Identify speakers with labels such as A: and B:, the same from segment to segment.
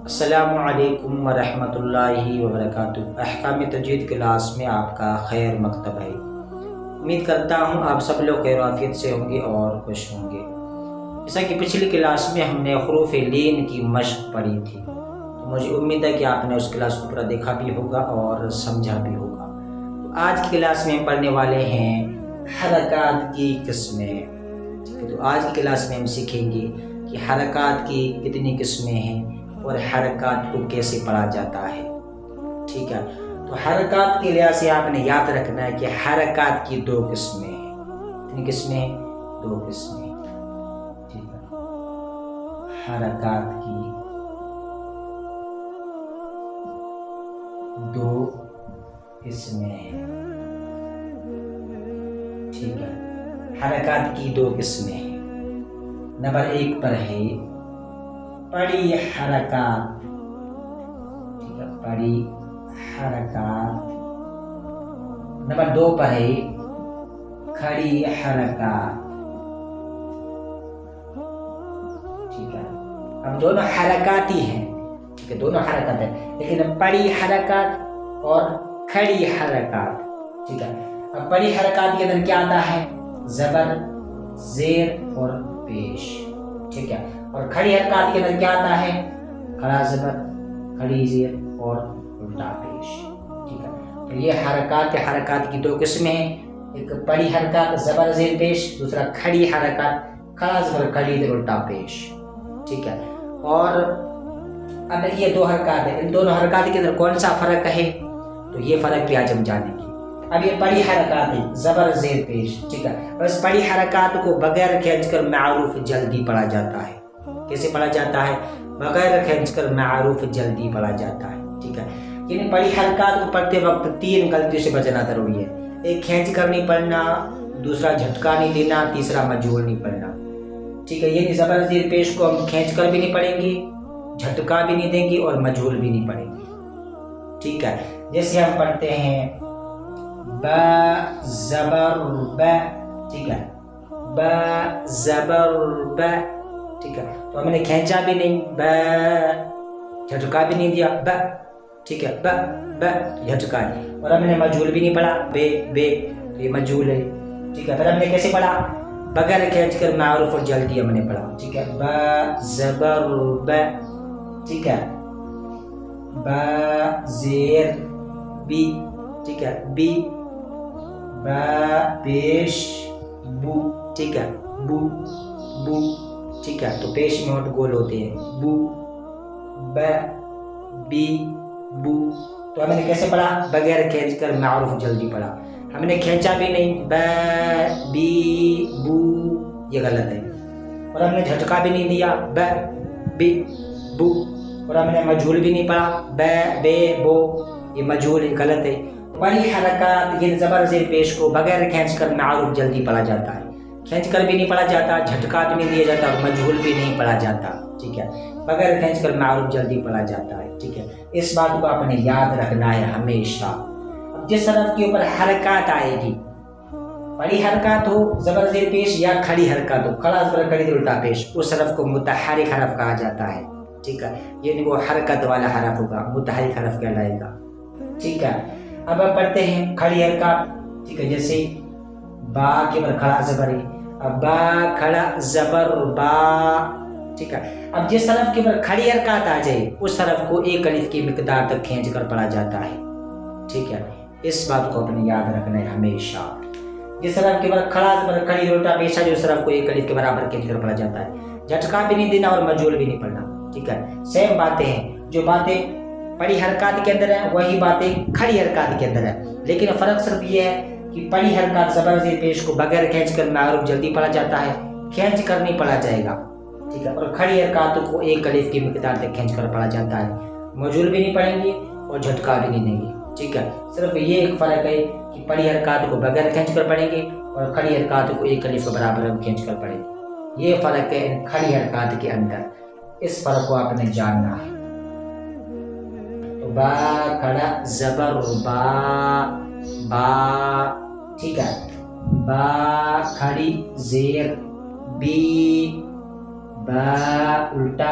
A: السلام علیکم ورحمۃ اللہ وبرکاتہ۔ احکام تجوید کلاس میں آپ کا خیر مکتب ہے۔ امید کرتا ہوں آپ سب لوگ خیر و عافیت سے ہوں گے اور خوش ہوں گے۔ جیسا کہ پچھلی کلاس میں ہم نے حروف لین کی مشق پڑھی تھی، تو مجھے امید ہے کہ آپ نے اس کلاس کو پورا دیکھا بھی ہوگا اور سمجھا بھی ہوگا۔ تو آج کی کلاس میں ہم پڑھنے والے ہیں حرکات کی قسمیں۔ تو آج کی کلاس میں ہم سیکھیں گے کہ حرکات کی کتنی قسمیں ہیں اور حرکات کو کیسے پڑھا جاتا ہے۔ ٹھیک ہے، تو حرکات کے لحاظ سے آپ نے یاد رکھنا ہے کہ حرکات کی دو قسمیں ہیں۔ کتنی قسمیں ہیں؟ دو قسمیں۔ ٹھیک ہے، حرکات کی دو قسمیں ہیں۔ ٹھیک ہے، حرکات کی دو قسمیں ہیں۔ نمبر 1 پر ہے پڑی حرکات۔ ٹھیک ہے، پڑی حرکات۔ نمبر 2 پر ہے کھڑی حرکات۔ ٹھیک ہے، اب دونوں حرکاتی ہیں۔ ٹھیک ہے، دونوں حرکات ہیں، لیکن پڑی حرکات اور کھڑی حرکات۔ ٹھیک ہے، اب پڑی حرکات کے اندر کیا آتا ہے؟ زبر، زیر اور پیش۔ ٹھیک ہے، اور کھڑی حرکات کے اندر کیا آتا ہے؟ کھڑا زبر، کھڑی زیر اور الٹا پیش۔ ٹھیک ہے، تو یہ حرکات کی دو قسمیں ہیں۔ ایک پڑی حرکات زبر زیر پیش، دوسرا کھڑی حرکات کھڑا زبر کھڑی زیر الٹا پیش۔ ٹھیک ہے، اور اب یہ دو حرکات ہیں، ان دونوں حرکات کے اندر کون سا فرق ہے؟ تو یہ فرق بھی آج ہم جانیں گے۔ اب یہ پڑی حرکات ہے زبر زیر پیش۔ ٹھیک ہے، اور اس پڑی حرکات کو بغیر کھینچ کر معروف جلدی پڑھا جاتا ہے۔ کیسے پڑھا جاتا ہے؟ بغیر کھینچ کر معروف جلدی پڑھا جاتا ہے۔ ٹھیک ہے، یعنی پڑی حرکات کو پڑھتے وقت 3 غلطیوں سے بچنا ضروری ہے۔ ایک کھینچ کر نہیں پڑھنا، دوسرا جھٹکا نہیں لینا، تیسرا مجہول نہیں پڑھنا۔ ٹھیک ہے، یعنی زبر زیر پیش کو ہم کھینچ کر بھی نہیں پڑھیں گے، جھٹکا بھی نہیں دیں گے اور مجہول بھی نہیں پڑھیں گے۔ ٹھیک ہے، جیسے ہم پڑھتے ہیں با زبر ب۔ ٹھیک ہے، با زبر ب۔ ٹھیک ہے، تو ہم نے کھینچا بھی نہیں، ب، جھٹکا بھی نہیں دیا، ب۔ ٹھیک ہے، ب ب جھٹکا ہے، اور ہم نے مجہول بھی نہیں پڑھا، بے بے، تو یہ مجہول ہے۔ ٹھیک ہے، پھر ہم نے کیسے پڑھا؟ بغیر کھینچ کر معروف اور جلدی ہم نے پڑھا۔ ٹھیک ہے، با زبر ب۔ ٹھیک ہے، با زیر بی۔ ٹھیک ہے، بی، با پیش بو۔ ٹھیک ہے، بو بو۔ ٹھیک ہے، تو پیش میں ہونٹ گول ہوتے ہیں، بو، ب، بی، بو۔ تو ہم نے کیسے پڑھا؟ بغیر کھینچ کر معروف جلدی پڑھا۔ ہم نے کھینچا بھی نہیں، ب، بی، بو، یہ غلط ہے، اور ہم نے جھٹکا بھی نہیں دیا، ب، بی، بو، اور ہم نے مجہول بھی نہیں پڑھا، ب، بے، بو، یہ مجہول غلط ہے۔ پڑی حرکات یہ زبر زیر پیش کو بغیر کھینچ کر معروف جلدی پڑھا جاتا ہے۔ کھینچ کر بھی نہیں پڑھا جاتا، جھٹکا بھی نہیں دیا جاتا اور مجہول بھی نہیں پڑھا جاتا۔ ٹھیک ہے، بغیر کھینچ کر معروف جلدی پڑھا جاتا ہے۔ ٹھیک ہے، اس بات کو آپ نے یاد رکھنا ہے ہمیشہ۔ اب جس حرف کے اوپر حرکات آئے گی، پڑی حرکات ہو زبر زیر پیش یا کھڑی حرکات ہو کھڑا زبر کھڑی زیر الٹا پیش، اس حرف کو متحرک حرف کہا جاتا ہے۔ ٹھیک ہے، یعنی وہ حرکت والا حرف ہوگا، متحرک حرف کہلائے گا۔ ٹھیک ہے، اب ہم پڑھتے ہیں کھڑی حرکات۔ ٹھیک ہے، جیسے با کے اوپر کھڑا زبر ہے، اب با کھڑا زبر با۔ ٹھیک ہے، اب جس حرف کے اوپر کھڑی حرکات آ جائے اس حرف کو ایک الف کی مقدار تک کھینچ کر پڑھا جاتا ہے۔ ٹھیک ہے، اس بات کو اپنے یاد رکھنا ہے ہمیشہ۔ جس حرف کے اوپر کھڑا زبر کھڑی الٹا پیش ہے، جو اس حرف کو ایک الف کے برابر کھینچ کر پڑھا جاتا ہے۔ جھٹکا بھی نہیں دینا اور مجہول بھی نہیں پڑھنا۔ ٹھیک ہے، سیم باتیں ہیں، جو باتیں پڑی حرکات کے اندر ہیں وہی باتیں کھڑی حرکات کے اندر ہیں، لیکن فرق صرف یہ ہے کہ پڑی حرکات زبر زیر پیش کو بغیر کھینچ کر معروف جلدی پڑھا جاتا ہے، کھینچ کر نہیں پڑھا جائے گا۔ ٹھیک ہے، اور کھڑی حرکات کو ایک الف کی مقدار تک کھینچ کر پڑھا جاتا ہے، مجہول بھی نہیں پڑھیں گے اور جھٹکا بھی نہیں دیں گے۔ ٹھیک ہے، صرف یہ ایک فرق ہے کہ پڑی حرکات کو بغیر کھینچ کر پڑھیں گے اور کھڑی حرکات کو ایک الف کے برابر ہم کھینچ کر پڑھیں گے۔ یہ فرق ہے ان کھڑی حرکات کے اندر، اس فرق کو آپ نے جاننا ہے۔ با کھڑا زبر با، با۔ ٹھیک ہے، با کھڑی زیر بی، با الٹا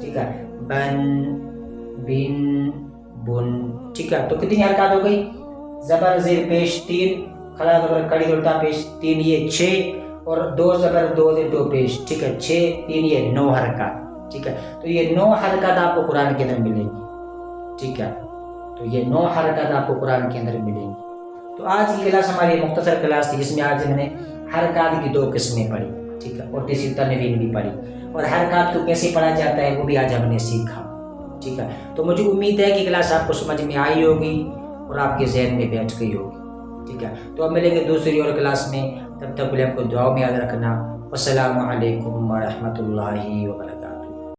A: ٹھیک ہے, بن بن بن. ٹھیک ہے, تو کتنی حرکات ہو گئی؟ زبر زیر پیش 3, کھڑا زبر کڑی الٹا پیش 3, یہ 6, اور 2 زبر 2 زیر 2 پیش. ٹھیک ہے, 6 3 یہ 9 حرکات. ٹھیک ہے, تو یہ 9 حرکات آپ کو قرآن کے اندر ملیں گی. ٹھیک ہے, تو یہ 9 حرکات آپ کو قرآن کے اندر ملیں گی. تو آج کی کلاس ہماری مختصر کلاس تھی جس میں آج ہم نے حرکات کی 2 قسمیں پڑھی. ٹھیک ہے, اور تیسری تنوین بھی پڑھی, اور حرکات کو کیسے پڑھا جاتا ہے وہ بھی آج ہم نے سیکھا. ٹھیک ہے, تو مجھے امید ہے کہ کلاس آپ کو سمجھ میں آئی ہوگی اور آپ کے ذہن میں بیٹھ گئی ہوگی. ٹھیک ہے, تو اب ملیں گے دوسری اور کلاس میں. تب تک آپ کو دعاؤں میں یاد رکھنا. السلام علیکم ورحمۃ اللہ وبرکاتہ.